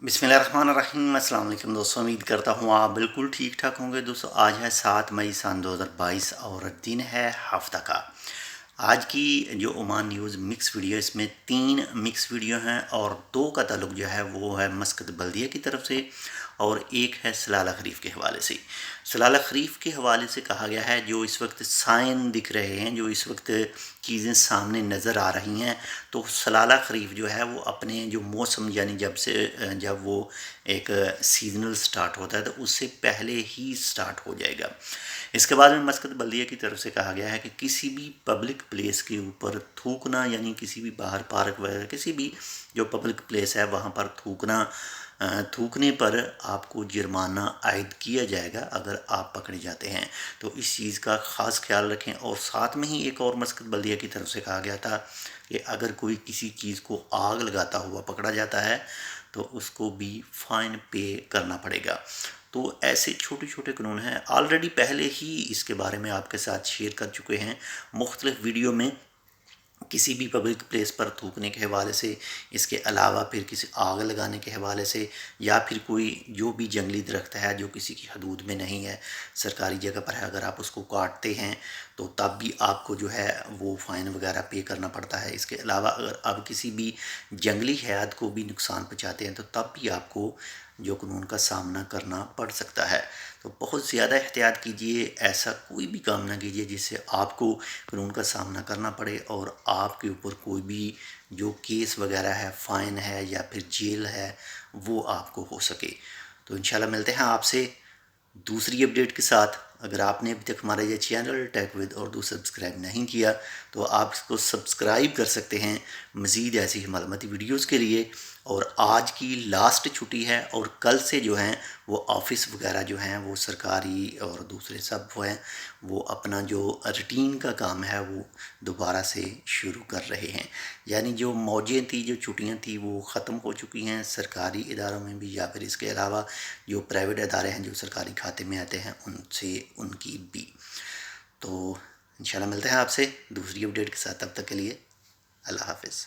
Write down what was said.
बिस्मिल्लाहिर्रहमानिर्रहीम। अस्सलाम वालेकुम दोस्तों, उम्मीद करता हूँ आप बिल्कुल ठीक ठाक होंगे। दोस्तों आज है 7 मई सन 2022 और दिन है हफ्ता का। आज की जो ओमान न्यूज़ मिक्स वीडियो, इसमें 3 मिक्स वीडियो हैं और 2 का ताल्लुक जो है वो है मस्कत बल्दिया की तरफ से और एक है सलाला खरीफ के हवाले से। सलाला खरीफ के हवाले से कहा गया है जो इस वक्त साइन दिख रहे हैं, जो इस वक्त चीज़ें सामने नज़र आ रही हैं, तो सलाला खरीफ जो है वो अपने जो मौसम यानी जब वो एक सीजनल स्टार्ट होता है तो उससे पहले ही स्टार्ट हो जाएगा। इसके बाद में मस्कत बल्दिया की तरफ से कहा गया है कि किसी भी पब्लिक प्लेस के ऊपर थूकना, यानी किसी भी बाहर पार्क वगैरह किसी भी जो पब्लिक प्लेस है वहाँ पर थूकने पर आपको जुर्माना आयद किया जाएगा अगर आप पकड़े जाते हैं। तो इस चीज़ का ख़ास ख्याल रखें। और साथ में ही एक और मस्कत बल्दिया की तरफ से कहा गया था कि अगर कोई किसी चीज़ को आग लगाता हुआ पकड़ा जाता है तो उसको भी फ़ाइन पे करना पड़ेगा। तो ऐसे छोटे छोटे कानून हैं, ऑलरेडी पहले ही इसके बारे में आपके साथ शेयर कर चुके हैं मुख्तलिफ़ वीडियो में, किसी भी पब्लिक प्लेस पर थूकने के हवाले से, इसके अलावा फिर किसी आग लगाने के हवाले से, या फिर कोई जो भी जंगली दरख्त है जो किसी की हदूद में नहीं है, सरकारी जगह पर है, अगर आप उसको काटते हैं तो तब भी आपको जो है वो फ़ाइन वगैरह पे करना पड़ता है। इसके अलावा अगर आप किसी भी जंगली हयात को भी नुकसान पहुँचाते हैं तो तब भी आपको जो कानून का सामना करना पड़ सकता है। तो बहुत ज़्यादा एहतियात कीजिए, ऐसा कोई भी काम ना कीजिए जिससे आपको कानून का सामना करना पड़े और आपके ऊपर कोई भी जो केस वगैरह है, फ़ाइन है या फिर जेल है, वो आपको हो सके। तो इंशाल्लाह मिलते हैं आपसे दूसरी अपडेट के साथ। अगर आपने अभी तक हमारा ये channel tech with Urdu subscribe नहीं किया तो आप इसको सब्सक्राइब कर सकते हैं मज़ीद ऐसी मालूमाती वीडियोस के लिए। और आज की लास्ट छुट्टी है और कल से जो हैं वो ऑफ़िस वगैरह जो हैं वो सरकारी और दूसरे सब वो हैं वो अपना जो रूटीन का काम है वो दोबारा से शुरू कर रहे हैं। यानी जो मौजें थी, जो छुट्टियां थी वो ख़त्म हो चुकी हैं सरकारी इदारों में भी, या फिर इसके अलावा जो प्राइवेट इदारे हैं जो सरकारी खाते में आते हैं उनसे उनकी भी। तो इंशाल्लाह मिलते हैं आपसे दूसरी अपडेट के साथ, तब तक के लिए अल्लाह हाफ़िज़।